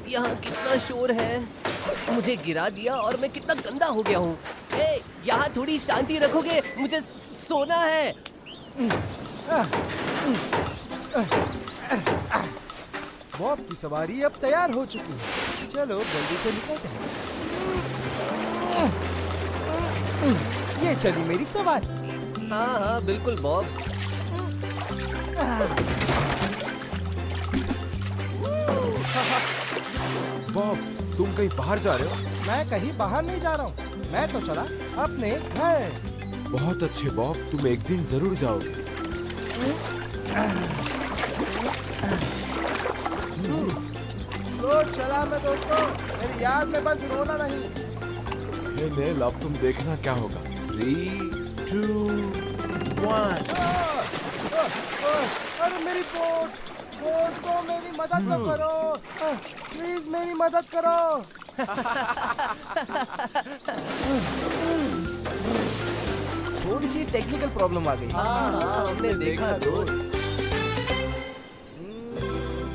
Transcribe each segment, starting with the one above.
यहाँ कितना शोर है। मुझे गिरा दिया और मैं कितना गंदा हो गया हूँ। यहाँ थोड़ी शांति रखोगे? मुझे सोना है। बॉब की सवारी अब तैयार हो चुकी है। चलो जल्दी से निकलते हैं। ये चली मेरी सवारी। हाँ हाँ बिल्कुल बॉब। बॉब, तुम कहीं बाहर जा रहे हो? मैं कहीं बाहर नहीं जा रहा हूँ। मैं तो चला अपने घर। बहुत अच्छे बॉब, तुम एक दिन जरूर जाओगे। रोज चला मैं दोस्तों, मेरी याद में बस रोना नहीं। हे नेल, अब तुम देखना क्या होगा। 3, 2, 1। अरे मेरी बोट, दोस्तों मेरी मदद तो करो, प्लीज मेरी मदद करो। थोड़ी सी टेक्निकल प्रॉब्लम आ गई। हाँ हमने देखा दोस्त।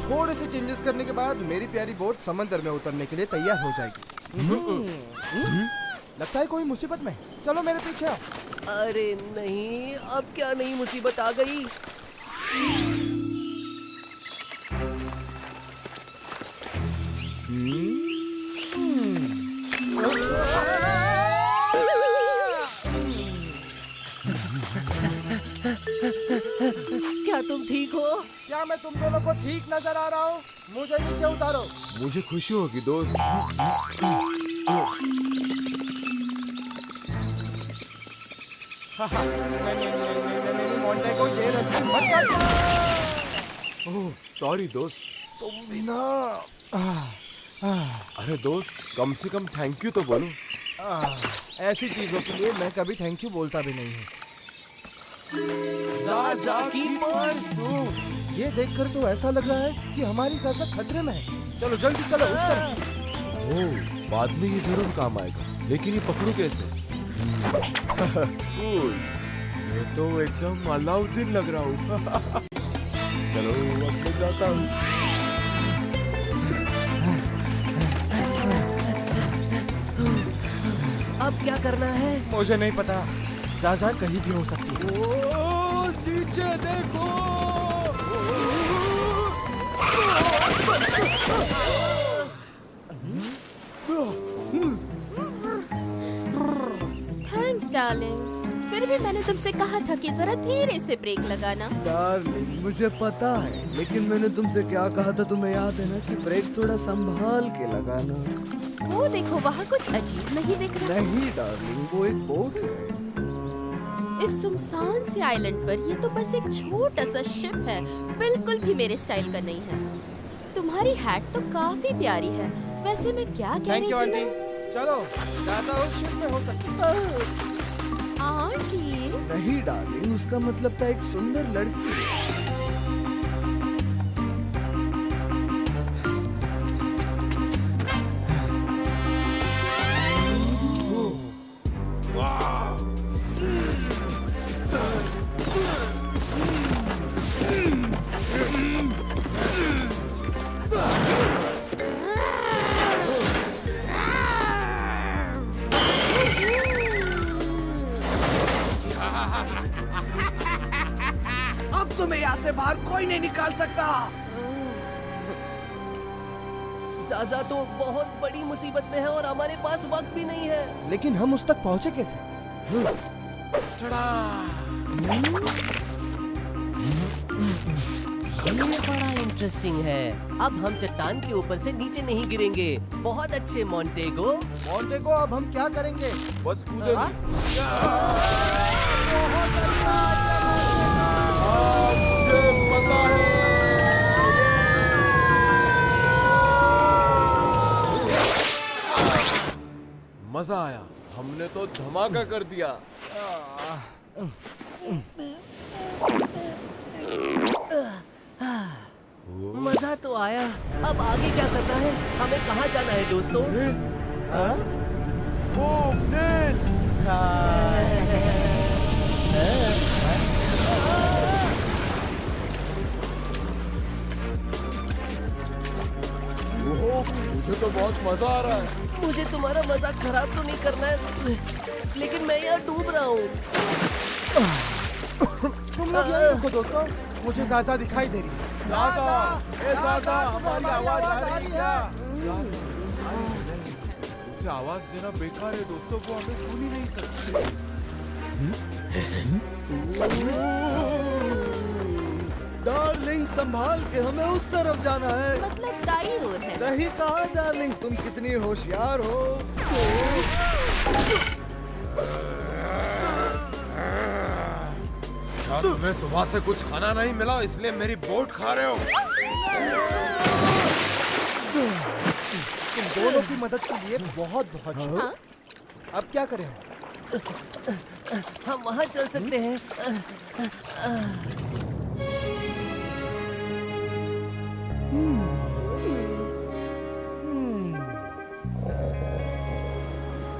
थोड़े से चेंजेस करने के बाद मेरी प्यारी बोट समंदर में उतरने के लिए तैयार हो जाएगी। लगता है कोई मुसीबत में। चलो मेरे पीछे आओ। अरे नहीं, अब क्या नई मुसीबत आ गई? क्या तुम ठीक हो? क्या मैं तुम दोनों को ठीक नजर आ रहा हूँ? मुझे नीचे उतारो। मुझे खुशी होगी दोस्त। नहीं, मोंटे को ये रस्सी मत काटो। ओह सॉरी दोस्त। तुम भी ना। अरे दोस्त, कम से कम थैंक यू तो बोलो। ऐसी चीजों के लिए मैं कभी थैंक यू बोलता भी नहीं हूँ। ज़ाज़ा की पर्स। ये देखकर तो ऐसा लग रहा है कि हमारी ज़ाज़ा खतरे में है। चलो जल्दी चलो उस तरफ। ओह, बाद में ये जरूर काम आएगा, लेकिन ये पकड़ू कैसे? कूल, ये तो एकदम अलाउद्दीन लग रहा हूँ। चलो अब मैं जाता हूँ। अब क्या करना है? मुझे नहीं पता, ज़ाज़ा कहीं भी हो सकती है। ओह, नीचे देखो। Thanks darling. फिर भी मैंने तुमसे कहा था कि जरा धीरे से ब्रेक लगाना। डार्लिंग मुझे पता है, लेकिन मैंने तुमसे क्या कहा था तुम्हें याद है ना, कि ब्रेक थोड़ा संभाल के लगाना। वो देखो वहाँ कुछ अजीब नहीं दिख रहा? नहीं डार्लिंग, वो एक बोट है। इस सुनसान से आइलैंड पर ये तो बस एक छोटा सा शिप है, बिल्कुल भी मेरे स्टाइल का नहीं है। तुम्हारी हैट तो काफी प्यारी है। वैसे मैं क्या कह रही थी ना? चलो ज़ाज़ा उस शिप में हो सकती है। आंटी नहीं डार्लिंग, उसका मतलब था एक सुंदर लड़की। अब तुम्हें यहाँ से बाहर कोई नहीं निकाल सकता। ज़ाज़ा तो बहुत बड़ी मुसीबत में है और हमारे पास वक्त भी नहीं है। लेकिन हम उस तक पहुँचे कैसे? ये बड़ा इंटरेस्टिंग है। अब हम चट्टान के ऊपर से नीचे नहीं गिरेंगे। बहुत अच्छे मोंटेगो। मोंटेगो, अब हम क्या करेंगे? बस कूदे हाँ? मुझे पता है। मजा आया, हमने तो धमाका कर दिया। मजा तो आया। अब आगे क्या करना है? हमें कहाँ जाना है दोस्तों? ओ, नेल! ओहो, मुझे तो बहुत मजा आ रहा है। मुझे तुम्हारा मजाक खराब तो नहीं करना है, लेकिन मैं यहाँ डूब रहा हूँ। तुम लोग यहीं रुको दोस्तों, मुझे ज़ाज़ा दिखाई दे रही है। ज़ाज़ा, ए ज़ाज़ा, हमारी आवाज आ रही है क्या? उसे आवाज देना बेकार है दोस्तों, को हमें सुन ही नहीं सकते। डार्लिंग, संभाल के, हमें उस तरफ जाना है। मतलब दाई ओर है। सही कहा डार्लिंग, तुम कितनी होशियार हो। क्या तुम्हें सुबह से कुछ खाना नहीं मिला इसलिए मेरी बोट खा रहे हो? तुम दोनों की मदद के लिए बहुत बहुत शुक्रिया। हाँ? अब क्या करें? हम वहाँ चल सकते हैं।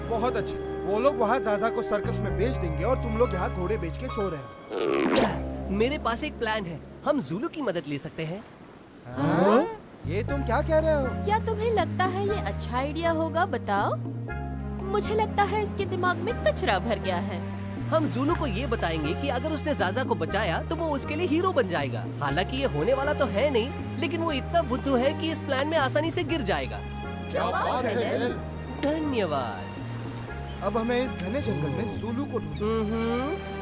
बहुत अच्छे। वो लोग वहाँ ज़ाज़ा को सर्कस में बेच देंगे और तुम लोग यहाँ घोड़े बेच के सो रहे हो। मेरे पास एक प्लान है। हम ज़ुलू की मदद ले सकते हैं। हाँ? ये तुम क्या कह रहे हो? क्या तुम्हें लगता है ये अच्छा आइडिया होगा? बताओ। मुझे लगता है इसके दिमाग में कचरा भर गया है। हम ज़ुलू को ये बताएंगे कि अगर उसने ज़ाज़ा को बचाया तो वो उसके लिए हीरो बन जाएगा। हालांकि ये होने वाला तो है नहीं, लेकिन वो इतना बुद्धू है कि इस प्लान में आसानी से गिर जाएगा। क्या बात है नेल? धन्यवाद। अब हमें इस घने जंगल में ज़ुलू को ढूंढना।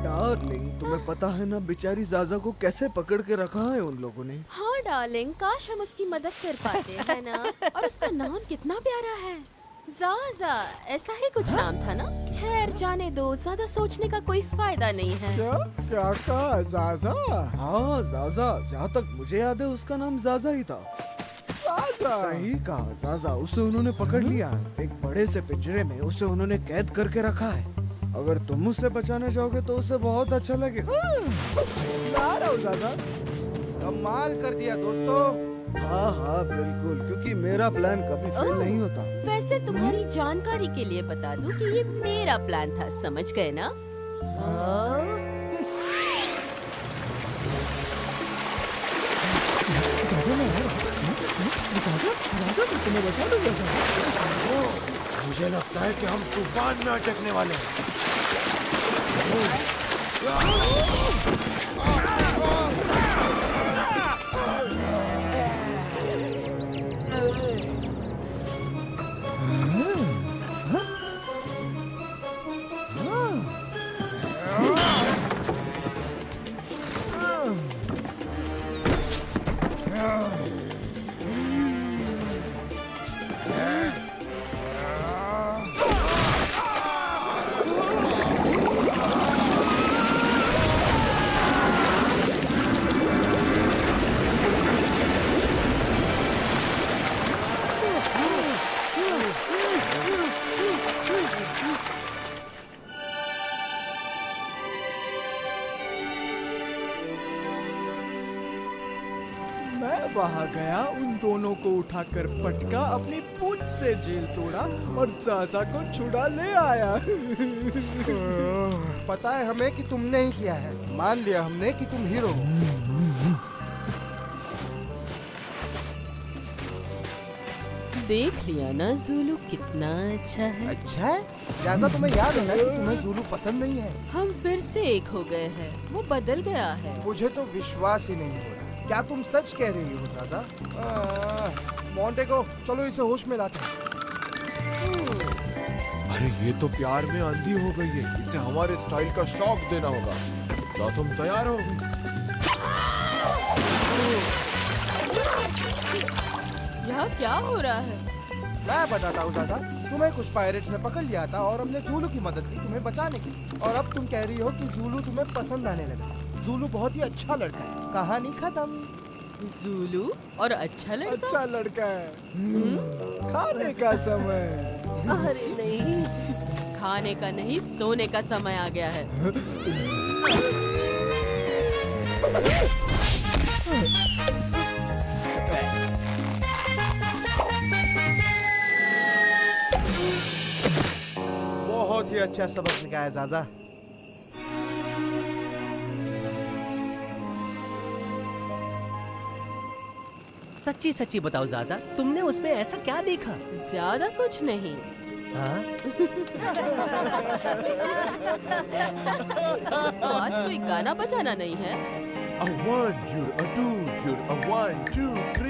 डार्लिंग, तुम्हें पता है ना बेचारी ज़ाज़ा को कैसे पकड़ के रखा है उन लोगों ने। हाँ डार्लिंग, काश हम उसकी मदद कर पाते हैं ना। और उसका नाम कितना प्यारा है, ज़ाज़ा, ऐसा ही कुछ नाम था ना। खैर जाने दो, ज्यादा सोचने का कोई फायदा नहीं है। क्या कहा ज़ाज़ा? हाँ ज़ाज़ा, जहाँ तक मुझे याद है उसका नाम ज़ाज़ा ही था। सही कहा ज़ाज़ा, उसे उन्होंने पकड़ लिया है। एक बड़े से पिंजरे में उसे उन्होंने कैद करके रखा है। अगर तुम उससे बचाने जाओगे तो उसे बहुत अच्छा लगेगा। ला रहा हूँ ज़ाज़ा। कमाल कर दिया दोस्तों। हाँ हाँ बिल्कुल, क्योंकि मेरा प्लान कभी फेल ओह। नहीं होता। वैसे तुम्हारी जानकारी के लिए बता दूं कि ये मेरा प्लान था, समझ गए ना? मुझे लगता है कि हम तूफान में अटकने वाले हैं। मैं वहाँ गया, उन दोनों को उठाकर पटका, अपनी पूंछ से जेल तोड़ा और ज़ाज़ा को छुड़ा ले आया। पता है हमें कि तुमने ही किया है। मान लिया हमने कि तुम हीरो हो। देख लिया ना ज़ुलू कितना अच्छा है। अच्छा है? ज़ाज़ा, तुम्हें याद है ना कि तुम्हें ज़ुलू पसंद नहीं है? हम फिर से एक हो गए हैं, वो बदल गया है। मुझे तो विश्वास ही नहीं हो रहा। क्या तुम सच कह रही हो ज़ाज़ा? मोंटेगो, चलो इसे होश में लाते हैं। अरे ये तो प्यार में अंधी हो गई है, इसे हमारे स्टाइल का शौक देना होगा। क्या तुम तैयार हो? यहाँ क्या हो रहा है? मैं बताता हूँ दादा, तुम्हें कुछ पायरेट्स ने पकड़ लिया था और हमने जूलू की मदद की तुम्हें बचाने की। और अब तुम कह रही हो कि जूलू तुम्हें पसंद आने लगा। जूलू बहुत ही अच्छा लड़का है। कहानी खत्म। जूलू और अच्छा लड़का? अच्छा लड़का है। खाने का समय। अरे नहीं। खाने का नहीं, सोने का समय आ गया है। बहुत ही अच्छा सबक सिखाया ज़ाज़ा। सच्ची सच्ची बताओ ज़ाज़ा, तुमने उसमें ऐसा क्या देखा? ज्यादा कुछ नहीं। हाँ? तो आज कोई गाना बजाना नहीं है? A 1, 2, a 2, a 1, 2, 3.